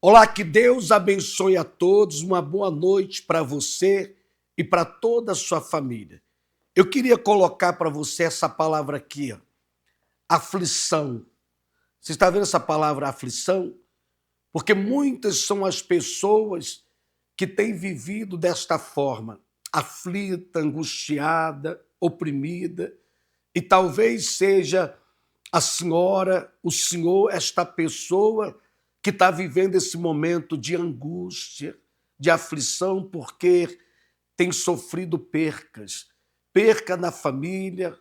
Olá, que Deus abençoe a todos, uma boa noite para você e para toda a sua família. Eu queria colocar para você essa palavra aqui, ó, aflição. Você está vendo essa palavra aflição? Porque muitas são as pessoas que têm vivido desta forma, aflita, angustiada, oprimida, e talvez seja a senhora, o senhor, esta pessoa que está vivendo esse momento de angústia, de aflição, porque tem sofrido percas. Perca na família,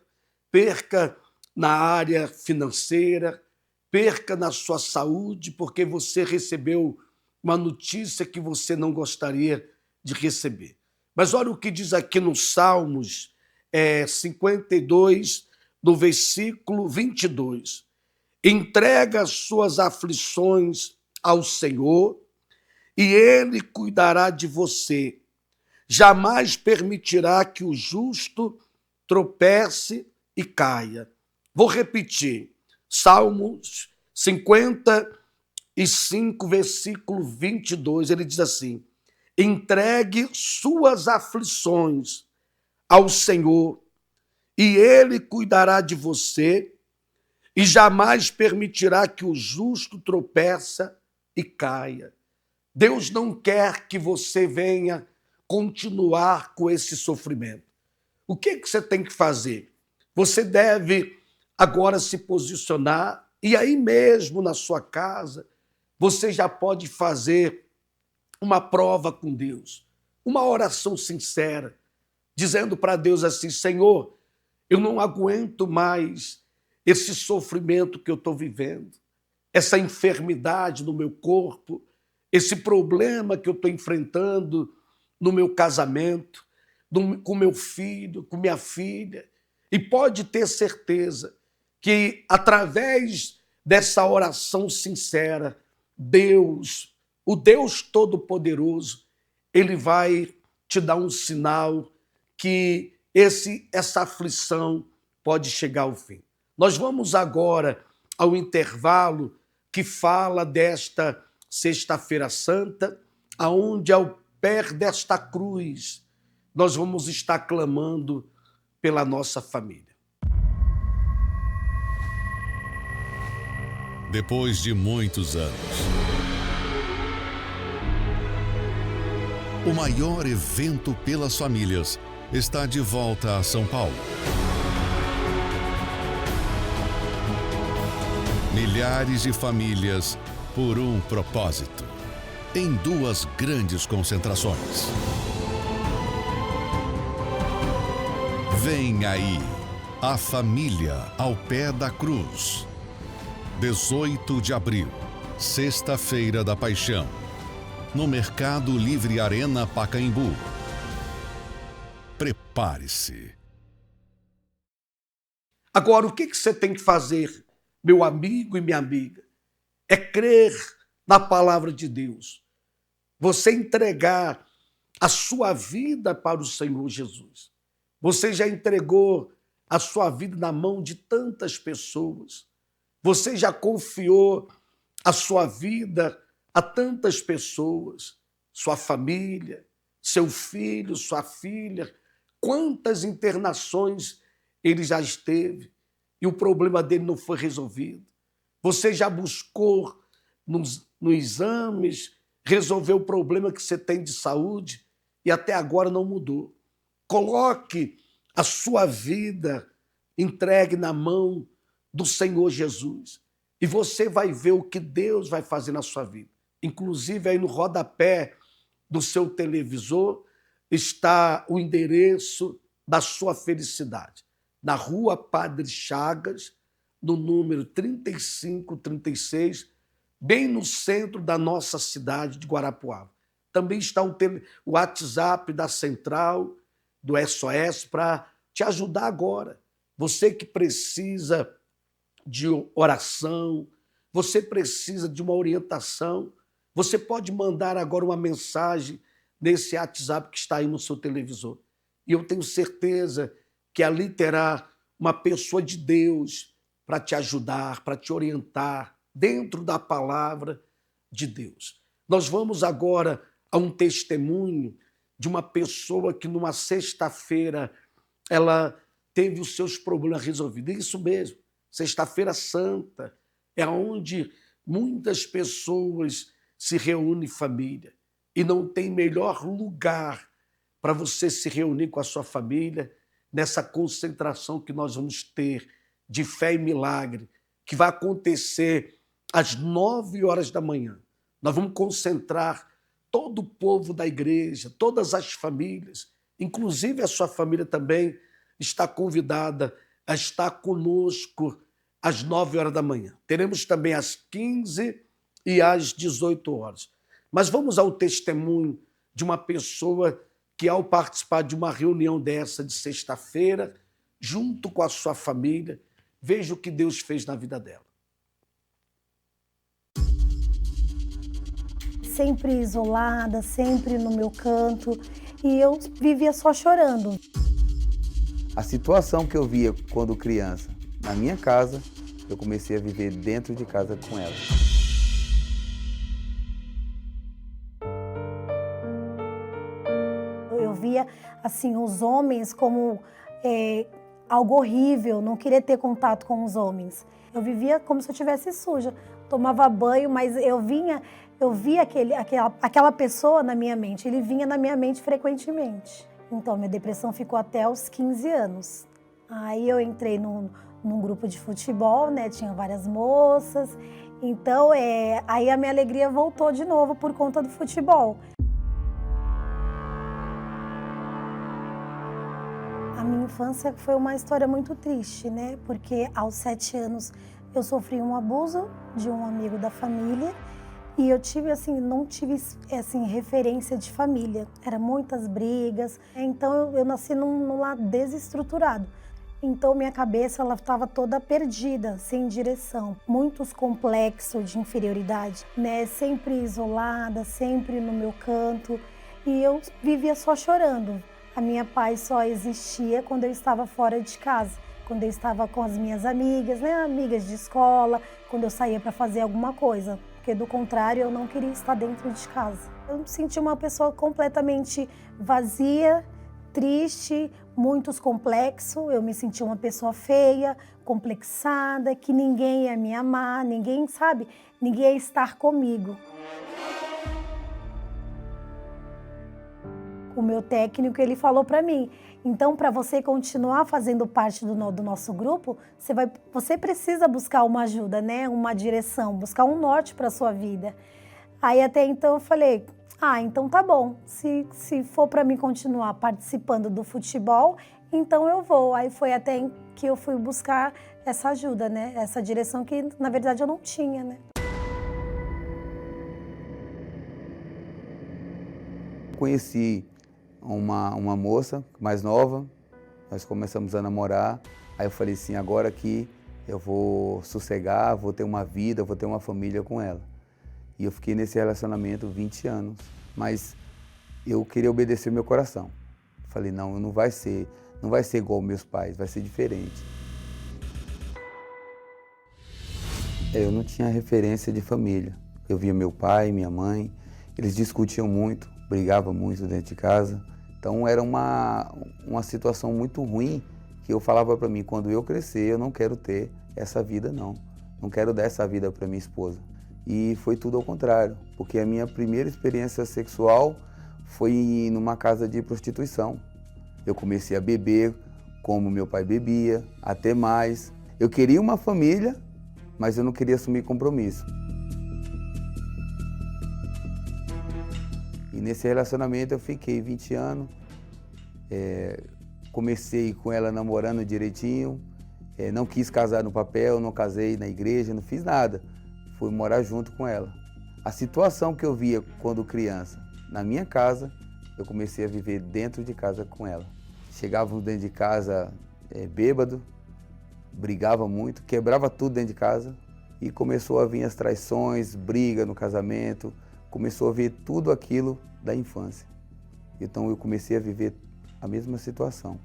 perca na área financeira, perca na sua saúde, porque você recebeu uma notícia que você não gostaria de receber. Mas olha o que diz aqui no Salmos 52, no versículo 22. Entrega as suas aflições ao Senhor e Ele cuidará de você. Jamais permitirá que o justo tropece e caia. Vou repetir. Salmos 55, versículo 22, ele diz assim: entregue suas aflições ao Senhor e Ele cuidará de você e jamais permitirá que o justo tropeça e caia. Deus não quer que você venha continuar com esse sofrimento. O que você tem que fazer? Você deve agora se posicionar e aí mesmo na sua casa você já pode fazer uma prova com Deus, uma oração sincera, dizendo para Deus assim: Senhor, eu não aguento mais esse sofrimento que eu estou vivendo, essa enfermidade no meu corpo, esse problema que eu estou enfrentando no meu casamento, com meu filho, com minha filha. E pode ter certeza que, através dessa oração sincera, Deus, o Deus Todo-Poderoso, Ele vai te dar um sinal que essa aflição pode chegar ao fim. Nós vamos agora ao intervalo que fala desta Sexta-feira Santa, aonde ao pé desta cruz nós vamos estar clamando pela nossa família. Depois de muitos anos, o maior evento pelas famílias está de volta a São Paulo. Milhares de famílias por um propósito, em duas grandes concentrações. Vem aí, a família ao pé da cruz. 18 de abril, Sexta-feira da Paixão, no Mercado Livre Arena Pacaembu. Prepare-se. Agora, o que você tem que fazer, meu amigo e minha amiga? É crer na palavra de Deus. Você entregar a sua vida para o Senhor Jesus. Você já entregou a sua vida na mão de tantas pessoas. Você já confiou a sua vida a tantas pessoas, sua família, seu filho, sua filha. Quantas internações ele já esteve e o problema dele não foi resolvido. Você já buscou nos exames resolver o problema que você tem de saúde e até agora não mudou. Coloque a sua vida entregue na mão do Senhor Jesus e você vai ver o que Deus vai fazer na sua vida. Inclusive, aí no rodapé do seu televisor está o endereço da sua felicidade. Na Rua Padre Chagas, no número 3536, bem no centro da nossa cidade de Guarapuava. Também está o WhatsApp da Central, do SOS, para te ajudar agora. Você que precisa de oração, você precisa de uma orientação, você pode mandar agora uma mensagem nesse WhatsApp que está aí no seu televisor. E eu tenho certeza que ali terá uma pessoa de Deus para te ajudar, para te orientar dentro da palavra de Deus. Nós vamos agora a um testemunho de uma pessoa que numa sexta-feira ela teve os seus problemas resolvidos. Isso mesmo, Sexta-feira Santa é onde muitas pessoas se reúnem em família e não tem melhor lugar para você se reunir com a sua família nessa concentração que nós vamos ter de fé e milagre, que vai acontecer às 9 horas da manhã. Nós vamos concentrar todo o povo da igreja, todas as famílias, inclusive a sua família também está convidada a estar conosco às 9 horas da manhã. Teremos também às 15 e às 18 horas. Mas vamos ao testemunho de uma pessoa que, ao participar de uma reunião dessa de sexta-feira, junto com a sua família, veja o que Deus fez na vida dela. Sempre isolada, sempre no meu canto, e eu vivia só chorando. A situação que eu via quando criança, na minha casa, eu comecei a viver dentro de casa com ela. Eu via assim os homens como algo horrível, não queria ter contato com os homens. Eu vivia como se eu estivesse suja, tomava banho, mas eu via aquela pessoa na minha mente, ele vinha na minha mente frequentemente. Então, minha depressão ficou até os 15 anos. Aí eu entrei num grupo de futebol, né? Tinha várias moças. Então, aí a minha alegria voltou de novo por conta do futebol. A minha infância foi uma história muito triste, né? Porque aos 7 anos eu sofri um abuso de um amigo da família. E eu não tive referência de família, eram muitas brigas, então eu nasci num lar desestruturado. Então minha cabeça estava toda perdida, sem direção, muitos complexos de inferioridade, né? Sempre isolada, sempre no meu canto, e eu vivia só chorando. A minha paz só existia quando eu estava fora de casa, quando eu estava com as minhas amigas, né? Amigas de escola, quando eu saía para fazer alguma coisa. Porque, do contrário, eu não queria estar dentro de casa. Eu me senti uma pessoa completamente vazia, triste, muito complexo. Eu me senti uma pessoa feia, complexada, que ninguém ia me amar, ninguém ia estar comigo. O meu técnico, ele falou para mim, então, para você continuar fazendo parte do nosso grupo, você precisa buscar uma ajuda, né? Uma direção, buscar um norte para a sua vida. Aí até então eu falei, então tá bom, se for para mim continuar participando do futebol, então eu vou. Aí foi até que eu fui buscar essa ajuda, né? Essa direção que, na verdade, eu não tinha, né? Conheci uma moça mais nova, nós começamos a namorar, aí eu falei assim, agora que eu vou sossegar, vou ter uma vida, vou ter uma família com ela. E eu fiquei nesse relacionamento 20 anos, mas eu queria obedecer meu coração. Falei, não vai ser igual meus pais, vai ser diferente. Eu não tinha referência de família. Eu via meu pai, minha mãe, eles discutiam muito, brigavam muito dentro de casa. Então era uma situação muito ruim que eu falava para mim, quando eu crescer, eu não quero ter essa vida não. Não quero dar essa vida para minha esposa. E foi tudo ao contrário, porque a minha primeira experiência sexual foi numa casa de prostituição. Eu comecei a beber como meu pai bebia, até mais. Eu queria uma família, mas eu não queria assumir compromisso. E nesse relacionamento eu fiquei 20 anos, comecei com ela namorando direitinho, não quis casar no papel, não casei na igreja, não fiz nada. Fui morar junto com ela. A situação que eu via quando criança, na minha casa, eu comecei a viver dentro de casa com ela. Chegávamos dentro de casa bêbado, brigava muito, quebrava tudo dentro de casa e começou a vir as traições, briga no casamento, começou a ver tudo aquilo da infância. Então eu comecei a viver a mesma situação.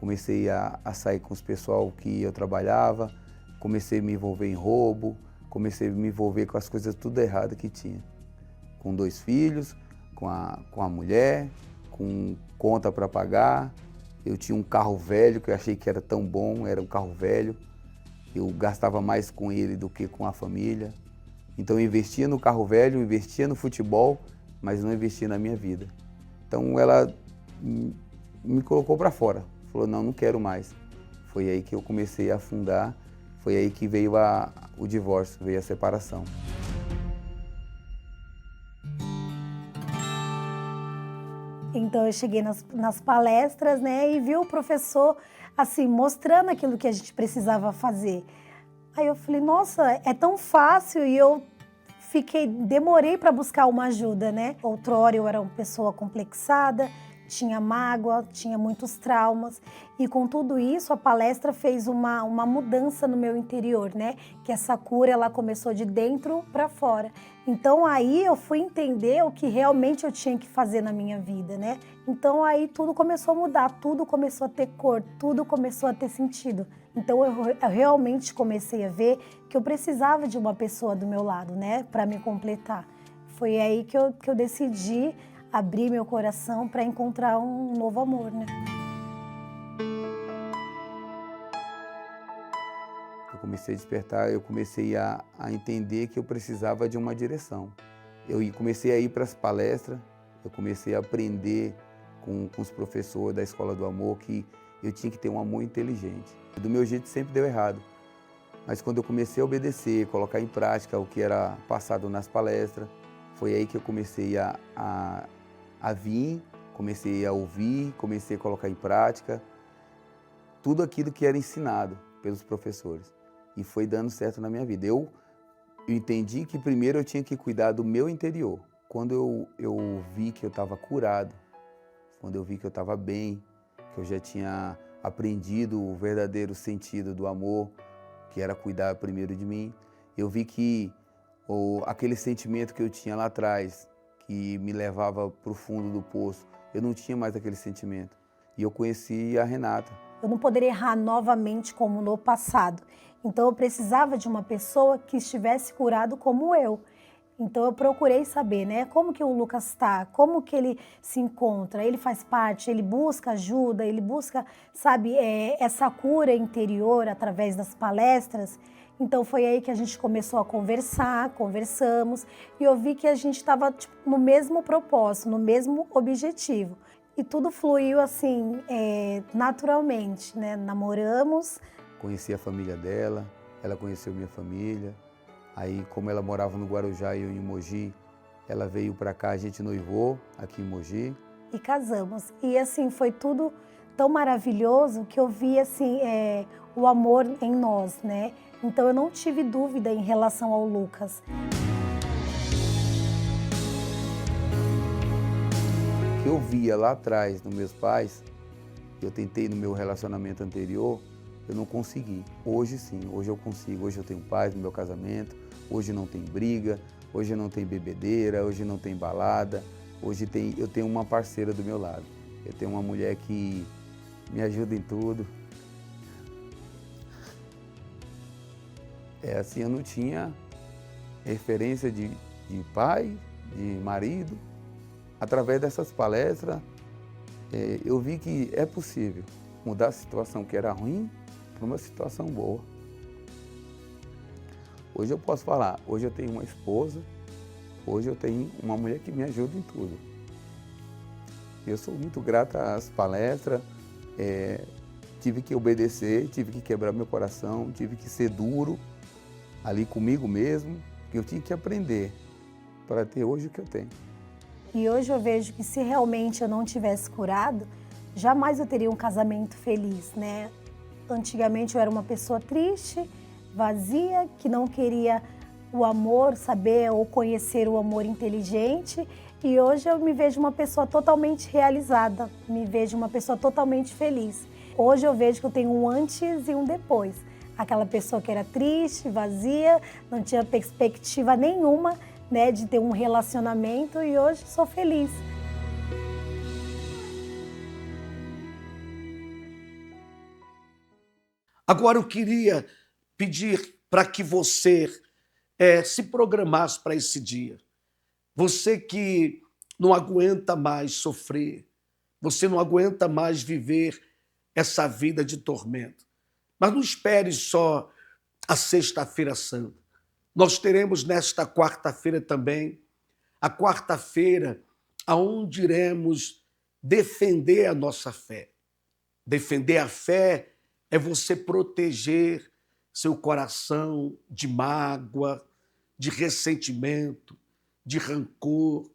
Comecei a sair com os pessoal que eu trabalhava, comecei a me envolver em roubo, comecei a me envolver com as coisas tudo erradas que tinha. com 2 filhos, com a mulher, com conta para pagar. Eu tinha um carro velho que eu achei que era tão bom, era um carro velho. Eu gastava mais com ele do que com a família. Então eu investia no carro velho, investia no futebol, mas não investia na minha vida. Então ela me colocou para fora, falou, não quero mais. Foi aí que eu comecei a afundar, foi aí que veio o divórcio, veio a separação. Então eu cheguei nas palestras, né, e vi o professor assim mostrando aquilo que a gente precisava fazer. Aí eu falei, nossa, é tão fácil, e eu demorei para buscar uma ajuda, né? Outrora eu era uma pessoa complexada, tinha mágoa, tinha muitos traumas, e com tudo isso a palestra fez uma mudança no meu interior, né? Que essa cura ela começou de dentro para fora. Então aí eu fui entender o que realmente eu tinha que fazer na minha vida, né? Então aí tudo começou a mudar, tudo começou a ter cor, tudo começou a ter sentido. Então eu realmente comecei a ver que eu precisava de uma pessoa do meu lado, né? Para me completar. Foi aí que eu decidi abrir meu coração para encontrar um novo amor, né? Eu comecei a despertar, eu comecei a entender que eu precisava de uma direção. Eu comecei a ir para as palestras, eu comecei a aprender com os professores da Escola do Amor que eu tinha que ter um amor inteligente. Do meu jeito sempre deu errado, mas quando eu comecei a obedecer, colocar em prática o que era passado nas palestras, foi aí que eu comecei a vir, comecei a ouvir, comecei a colocar em prática tudo aquilo que era ensinado pelos professores. E foi dando certo na minha vida. Eu entendi que primeiro eu tinha que cuidar do meu interior. Quando eu vi que eu estava curado, quando eu vi que eu estava bem, que eu já tinha aprendido o verdadeiro sentido do amor, que era cuidar primeiro de mim, eu vi que aquele sentimento que eu tinha lá atrás, que me levava para o fundo do poço, eu não tinha mais aquele sentimento. E eu conheci a Renata. Eu não poderia errar novamente como no passado. Então eu precisava de uma pessoa que estivesse curado como eu. Então eu procurei saber, né, como que o Lucas está, como que ele se encontra, ele faz parte, ele busca ajuda, ele busca, sabe, essa cura interior através das palestras. Então foi aí que a gente começou a conversamos, e eu vi que a gente estava no mesmo propósito, no mesmo objetivo. E tudo fluiu assim, naturalmente, né? Namoramos. Conheci a família dela, ela conheceu minha família. Aí, como ela morava no Guarujá e eu em Mogi, ela veio para cá, a gente noivou aqui em Mogi. E casamos. E assim, foi tudo tão maravilhoso que eu vi assim, o amor em nós, né? Então eu não tive dúvida em relação ao Lucas. O que eu via lá atrás nos meus pais, eu tentei no meu relacionamento anterior, eu não consegui. Hoje sim, hoje eu consigo. Hoje eu tenho paz no meu casamento, hoje não tem briga, hoje não tem bebedeira, hoje não tem balada, hoje eu tenho uma parceira do meu lado. Eu tenho uma mulher que me ajuda em tudo. Assim, eu não tinha referência de pai, de marido. Através dessas palestras, eu vi que é possível mudar a situação que era ruim para uma situação boa. Hoje eu posso falar, hoje eu tenho uma esposa, hoje eu tenho uma mulher que me ajuda em tudo. Eu sou muito grata às palestras, tive que obedecer, tive que quebrar meu coração, tive que ser duro ali comigo mesmo, que eu tinha que aprender para ter hoje o que eu tenho. E hoje eu vejo que se realmente eu não tivesse curado, jamais eu teria um casamento feliz, né? Antigamente eu era uma pessoa triste, vazia, que não queria o amor, saber ou conhecer o amor inteligente. E hoje eu me vejo uma pessoa totalmente realizada, me vejo uma pessoa totalmente feliz. Hoje eu vejo que eu tenho um antes e um depois. Aquela pessoa que era triste, vazia, não tinha perspectiva nenhuma, né, de ter um relacionamento, e hoje sou feliz. Agora eu queria pedir para que você se programasse para esse dia. Você que não aguenta mais sofrer, você não aguenta mais viver essa vida de tormento. Mas não espere só a Sexta-feira Santa. Nós teremos nesta quarta-feira também, a quarta-feira, aonde iremos defender a nossa fé. Defender a fé é você proteger seu coração de mágoa, de ressentimento, de rancor,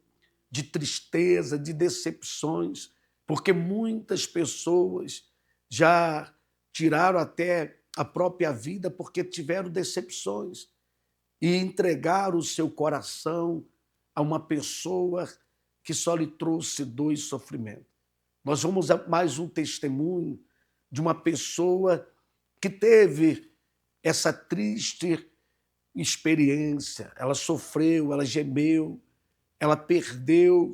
de tristeza, de decepções, porque muitas pessoas já tiraram até a própria vida porque tiveram decepções e entregaram o seu coração a uma pessoa que só lhe trouxe dor e sofrimento. Nós vamos a mais um testemunho de uma pessoa que teve essa triste experiência. Ela sofreu, ela gemeu, ela perdeu,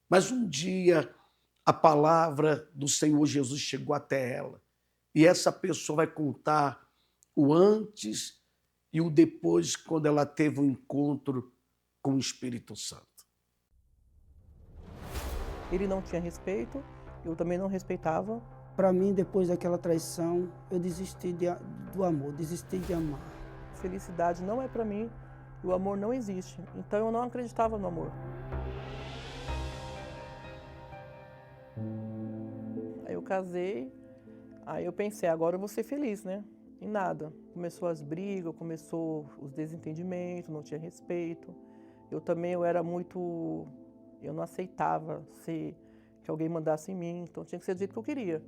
mas um dia a palavra do Senhor Jesus chegou até ela. E essa pessoa vai contar o antes e o depois, quando ela teve um encontro com o Espírito Santo. Ele não tinha respeito, eu também não respeitava. Para mim, depois daquela traição, eu desisti do amor, desisti de amar. Felicidade não é para mim, e o amor não existe. Então eu não acreditava no amor. Aí eu casei, aí eu pensei, agora eu vou ser feliz, né? E nada. Começou as brigas, começou os desentendimentos, não tinha respeito. Eu era muito... Eu não aceitava que alguém mandasse em mim, então tinha que ser do jeito que eu queria.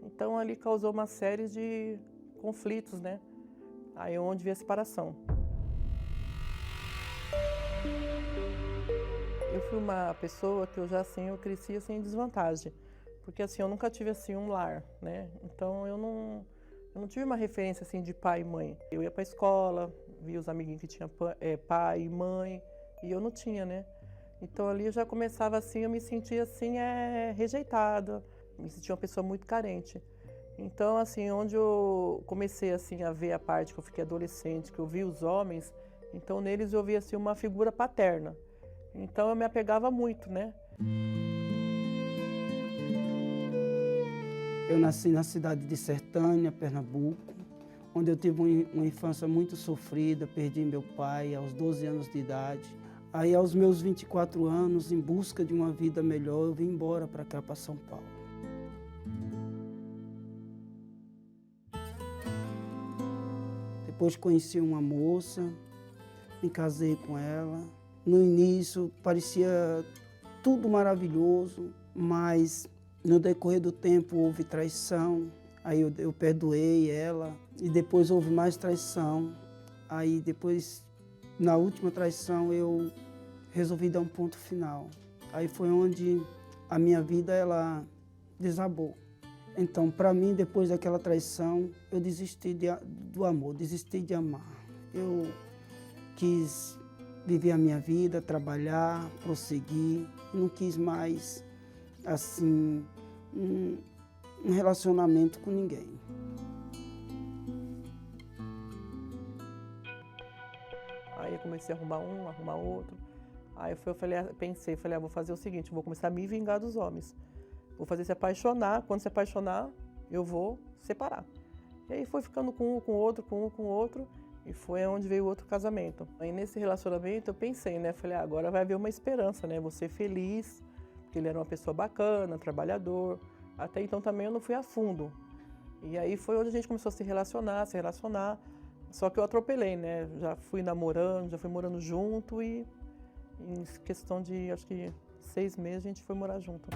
Então ali causou uma série de conflitos, né? Aí é onde veio a separação. Eu fui uma pessoa que eu cresci assim em desvantagem, porque assim eu nunca tive assim um lar, né? Então eu não tive uma referência assim de pai e mãe. Eu ia para a escola, via os amiguinhos que tinham pai e mãe, e eu não tinha, né? Então ali eu já começava assim, eu me sentia assim rejeitada, me sentia uma pessoa muito carente. Então assim, onde eu comecei assim a ver a parte que eu fiquei adolescente, que eu vi os homens, então neles eu via assim uma figura paterna. Então eu me apegava muito, né? Eu nasci na cidade de Sertânia, Pernambuco, onde eu tive uma infância muito sofrida, perdi meu pai aos 12 anos de idade. Aí, aos meus 24 anos, em busca de uma vida melhor, eu vim embora para cá, para São Paulo. Depois conheci uma moça, me casei com ela. No início parecia tudo maravilhoso, mas no decorrer do tempo houve traição. Aí eu perdoei ela e depois houve mais traição. Aí depois, na última traição, eu resolvi dar um ponto final. Aí foi onde a minha vida ela desabou. Então, para mim, depois daquela traição, eu desisti do amor, desisti de amar. Eu quis viver a minha vida, trabalhar, prosseguir. Não quis mais, assim, um relacionamento com ninguém. Aí eu comecei a arrumar outro. Aí pensei, vou fazer o seguinte, vou começar a me vingar dos homens. Vou fazer se apaixonar, quando se apaixonar, eu vou separar. E aí foi ficando com um, com o outro, e foi onde veio o outro casamento. Aí nesse relacionamento eu pensei, né, falei, agora vai haver uma esperança, né, vou ser feliz, porque ele era uma pessoa bacana, trabalhador. Até então também eu não fui a fundo. E aí foi onde a gente começou a se relacionar, só que eu atropelei, né, já fui morando junto e em questão de, acho que 6 meses, a gente foi morar junto.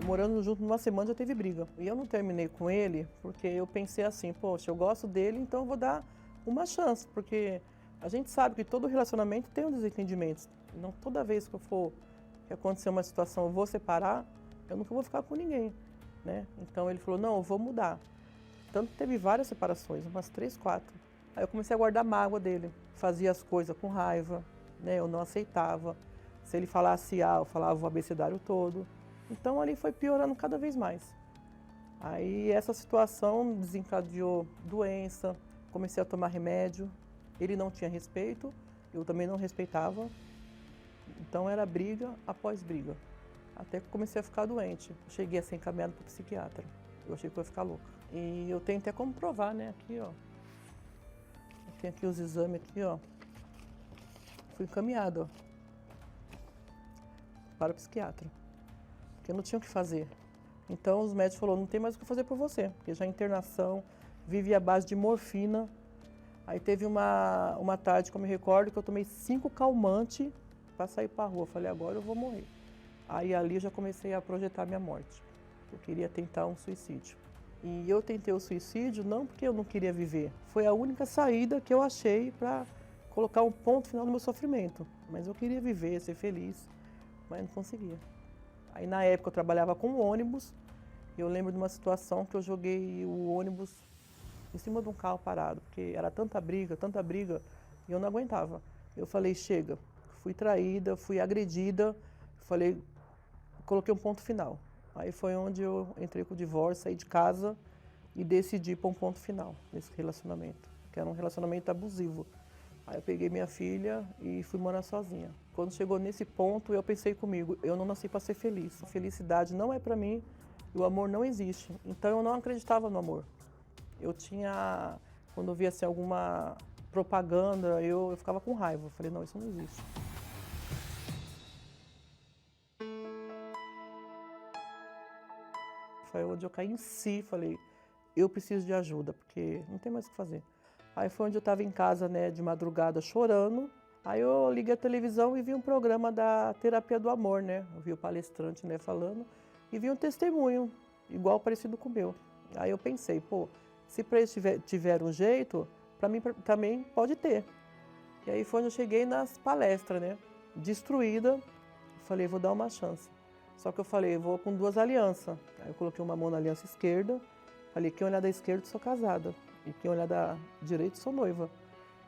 Morando junto, numa semana já teve briga. E eu não terminei com ele porque eu pensei assim, poxa, eu gosto dele, então eu vou dar uma chance. Porque a gente sabe que todo relacionamento tem um desentendimento. Não toda vez que acontecer uma situação, eu vou separar, eu nunca vou ficar com ninguém, né? Então ele falou, não, eu vou mudar. Tanto que teve várias separações, umas 3, 4. Aí eu comecei a guardar mágoa dele. Fazia as coisas com raiva, né? Eu não aceitava. Se ele falasse A, eu falava o abecedário todo. Então ali foi piorando cada vez mais. Aí essa situação desencadeou doença, comecei a tomar remédio. Ele não tinha respeito, eu também não respeitava. Então era briga após briga. Até que comecei a ficar doente. Cheguei a ser encaminhada para o psiquiatra. Eu achei que eu ia ficar louca. E eu tenho até como provar, né? Aqui, ó. Eu tenho aqui os exames aqui, ó. Fui encaminhada, ó, para o psiquiatra. Porque eu não tinha o que fazer. Então os médicos falaram, não tem mais o que fazer por você. Porque já internação, vive à base de morfina. Aí teve uma tarde que eu me recordo que eu tomei 5 calmantes para sair para a rua. Falei, agora eu vou morrer. Aí ali eu já comecei a projetar minha morte. Eu queria tentar um suicídio. E eu tentei o suicídio não porque eu não queria viver. Foi a única saída que eu achei para colocar um ponto final no meu sofrimento. Mas eu queria viver, ser feliz, mas não conseguia. Aí na época eu trabalhava com ônibus. E eu lembro de uma situação que eu joguei o ônibus em cima de um carro parado. Porque era tanta briga, e eu não aguentava. Eu falei, chega. Fui traída, fui agredida. Falei, coloquei um ponto final. Aí foi onde eu entrei com o divórcio, saí de casa e decidi pôr um ponto final nesse relacionamento, que era um relacionamento abusivo. Aí eu peguei minha filha e fui morar sozinha. Quando chegou nesse ponto, eu pensei comigo, eu não nasci para ser feliz. A felicidade não é para mim e o amor não existe. Então eu não acreditava no amor. Eu tinha, quando eu via assim, alguma propaganda, eu ficava com raiva. Eu falei, não, isso não existe. Foi onde eu caí em si, falei, eu preciso de ajuda, porque não tem mais o que fazer. Aí foi onde eu estava em casa, né, de madrugada, chorando. Aí eu liguei a televisão e vi um programa da Terapia do Amor, né? Eu vi o palestrante, né, falando, e vi um testemunho, igual parecido com o meu. Aí eu pensei, pô, se para eles tiver um jeito, para mim também pode ter. E aí foi onde eu cheguei nas palestras, né, destruída. Falei, vou dar uma chance. Só que eu falei, vou com 2 alianças. Aí eu coloquei uma mão na aliança esquerda, falei, quem olhar da esquerda, sou casada. E quem olhar da direita, sou noiva.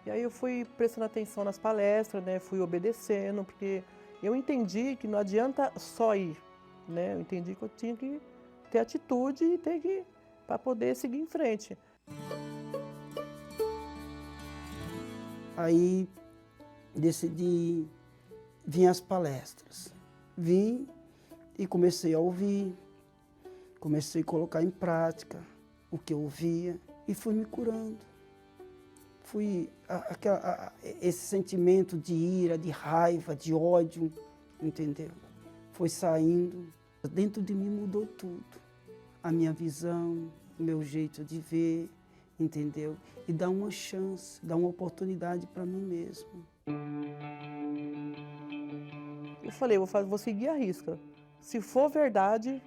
E aí eu fui prestando atenção nas palestras, né, fui obedecendo, porque eu entendi que não adianta só ir, né? Eu entendi que eu tinha que ter atitude e ter que, para poder seguir em frente. Aí decidi vir às palestras. Vim e comecei a ouvir, comecei a colocar em prática o que eu ouvia e fui me curando. Esse sentimento de ira, de raiva, de ódio, entendeu? Foi saindo. Dentro de mim mudou tudo. A minha visão, o meu jeito de ver, entendeu? E dá uma chance, dá uma oportunidade para mim mesmo. Eu falei, vou seguir a risca. Se for verdade,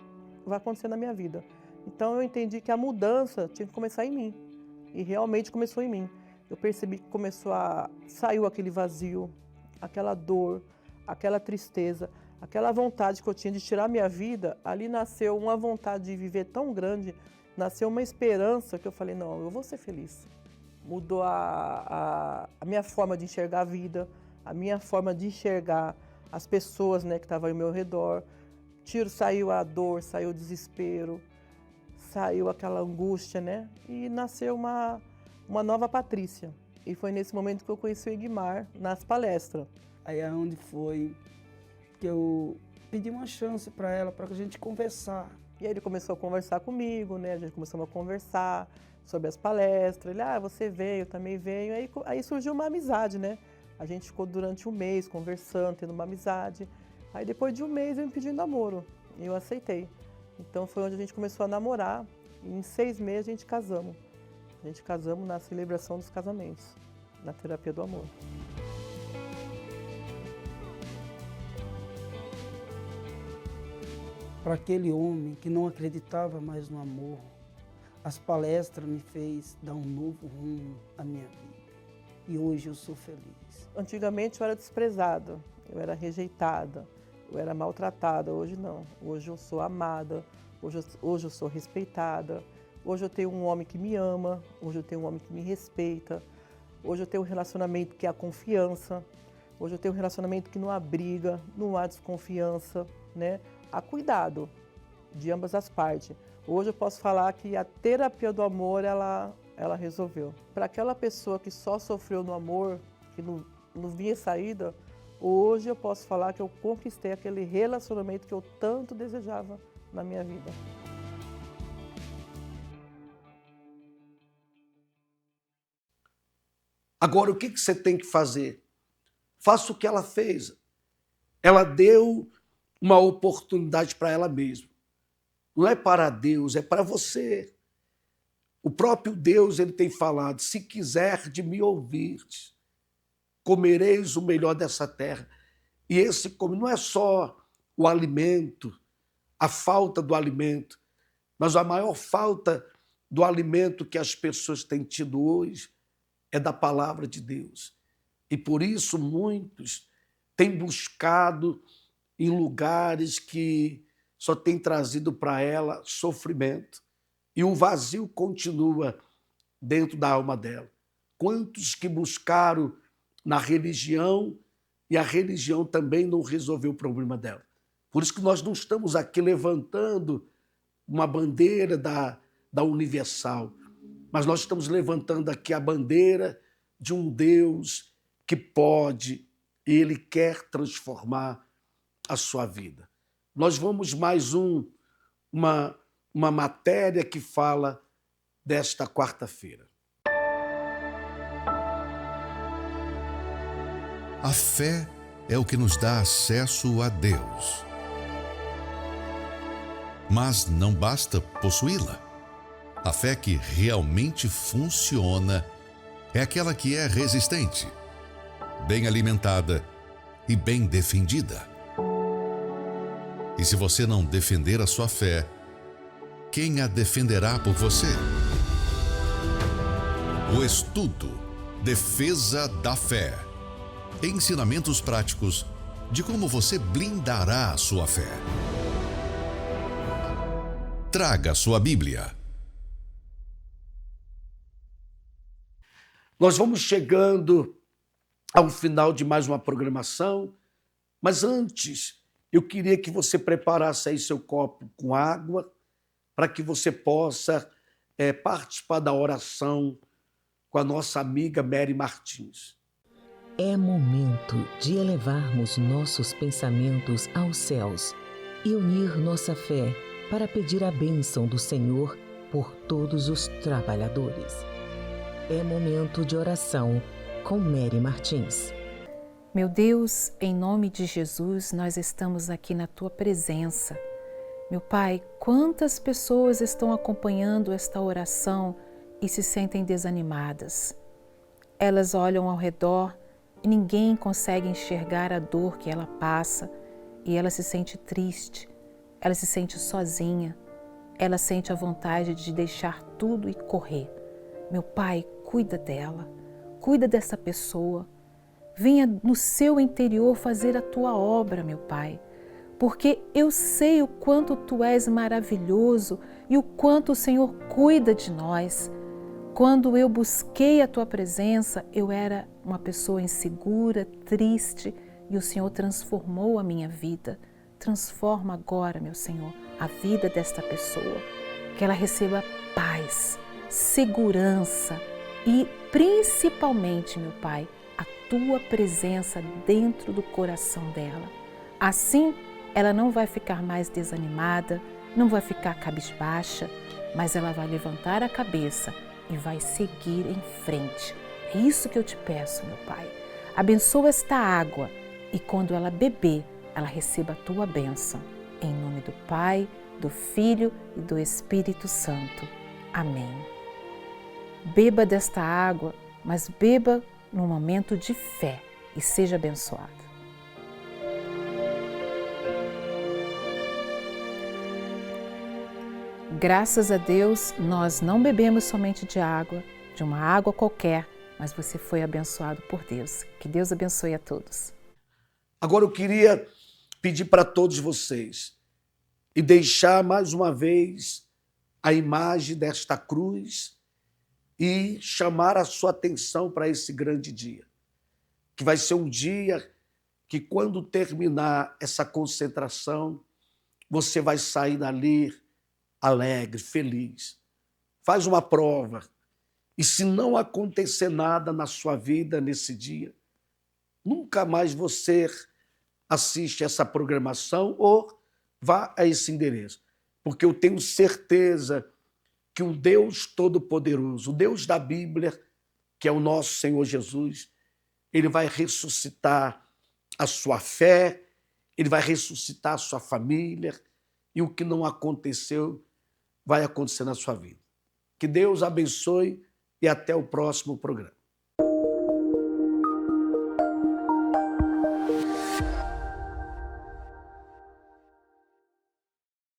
vai acontecer na minha vida. Então eu entendi que a mudança tinha que começar em mim. E realmente começou em mim. Eu percebi que saiu aquele vazio, aquela dor, aquela tristeza, aquela vontade que eu tinha de tirar minha vida. Ali nasceu uma vontade de viver tão grande, nasceu uma esperança que eu falei, não, eu vou ser feliz. Mudou a minha forma de enxergar a vida, a minha forma de enxergar as pessoas, né, que estavam ao meu redor. Saiu a dor, saiu o desespero, saiu aquela angústia, né? E nasceu uma nova Patrícia. E foi nesse momento que eu conheci o Egmar, nas palestras. Aí é onde foi que eu pedi uma chance para ela, para a gente conversar. E aí ele começou a conversar comigo, né? A gente começou a conversar sobre as palestras. Ele, você veio, eu também venho. Aí surgiu uma amizade, né? A gente ficou durante um mês conversando, tendo uma amizade. Aí depois de um mês ele me pediu namoro e eu aceitei. Então foi onde a gente começou a namorar e em 6 meses a gente casamos. A gente casamos na celebração dos casamentos, na Terapia do Amor. Para aquele homem que não acreditava mais no amor, as palestras me fez dar um novo rumo à minha vida. E hoje eu sou feliz. Antigamente eu era desprezada, eu era rejeitada, eu era maltratada. Hoje não. Hoje eu sou amada, hoje eu sou respeitada. Hoje eu tenho um homem que me ama, hoje eu tenho um homem que me respeita. Hoje eu tenho um relacionamento que é a confiança. Hoje eu tenho um relacionamento que não há briga, não há desconfiança, né? Há cuidado de ambas as partes. Hoje eu posso falar que a terapia do amor, ela resolveu. Para aquela pessoa que só sofreu no amor, que não via saída, hoje eu posso falar que eu conquistei aquele relacionamento que eu tanto desejava na minha vida. Agora, o que você tem que fazer? Faça o que ela fez. Ela deu uma oportunidade para ela mesma. Não é para Deus, é para você. O próprio Deus, ele tem falado, se quiser de me ouvir, comereis o melhor dessa terra. E esse não é só o alimento, a falta do alimento, mas a maior falta do alimento que as pessoas têm tido hoje é da palavra de Deus. E por isso muitos têm buscado em lugares que só têm trazido para ela sofrimento. E o vazio continua dentro da alma dela. Quantos que buscaram na religião e a religião também não resolveu o problema dela. Por isso que nós não estamos aqui levantando uma bandeira da Universal, mas nós estamos levantando aqui a bandeira de um Deus que pode e Ele quer transformar a sua vida. Nós vamos mais uma matéria que fala desta quarta-feira. A fé é o que nos dá acesso a Deus. Mas não basta possuí-la. A fé que realmente funciona é aquela que é resistente, bem alimentada e bem defendida. E se você não defender a sua fé, quem a defenderá por você? O estudo Defesa da Fé. Ensinamentos práticos de como você blindará a sua fé. Traga sua Bíblia. Nós vamos chegando ao final de mais uma programação, mas antes eu queria que você preparasse aí seu copo com água para que você possa participar da oração com a nossa amiga Mary Martins. É momento de elevarmos nossos pensamentos aos céus e unir nossa fé para pedir a bênção do Senhor por todos os trabalhadores. É momento de oração com Mary Martins. Meu Deus, em nome de Jesus, nós estamos aqui na Tua presença. Meu Pai, quantas pessoas estão acompanhando esta oração e se sentem desanimadas? Elas olham ao redor e ninguém consegue enxergar a dor que ela passa e ela se sente triste, ela se sente sozinha, ela sente a vontade de deixar tudo e correr. Meu Pai, cuida dela, cuida dessa pessoa. Venha no seu interior fazer a Tua obra, meu Pai, porque eu sei o quanto Tu és maravilhoso e o quanto o Senhor cuida de nós. Quando eu busquei a Tua presença, eu era uma pessoa insegura, triste, e o Senhor transformou a minha vida. Transforma agora, meu Senhor, a vida desta pessoa, que ela receba paz, segurança e, principalmente, meu Pai, a Tua presença dentro do coração dela. Assim, ela não vai ficar mais desanimada, não vai ficar cabisbaixa, mas ela vai levantar a cabeça e vai seguir em frente. É isso que eu te peço, meu Pai. Abençoa esta água e quando ela beber, ela receba a Tua bênção. Em nome do Pai, do Filho e do Espírito Santo. Amém. Beba desta água, mas beba num momento de fé e seja abençoado. Graças a Deus, nós não bebemos somente de água, de uma água qualquer, mas você foi abençoado por Deus. Que Deus abençoe a todos. Agora eu queria pedir para todos vocês e deixar mais uma vez a imagem desta cruz e chamar a sua atenção para esse grande dia, que vai ser um dia que, quando terminar essa concentração, você vai sair dali alegre, feliz. Faz uma prova. E se não acontecer nada na sua vida nesse dia, nunca mais você assiste essa programação ou vá a esse endereço. Porque eu tenho certeza que o Deus Todo-Poderoso, o Deus da Bíblia, que é o nosso Senhor Jesus, ele vai ressuscitar a sua fé, ele vai ressuscitar a sua família, e o que não aconteceu vai acontecer na sua vida. Que Deus abençoe e até o próximo programa.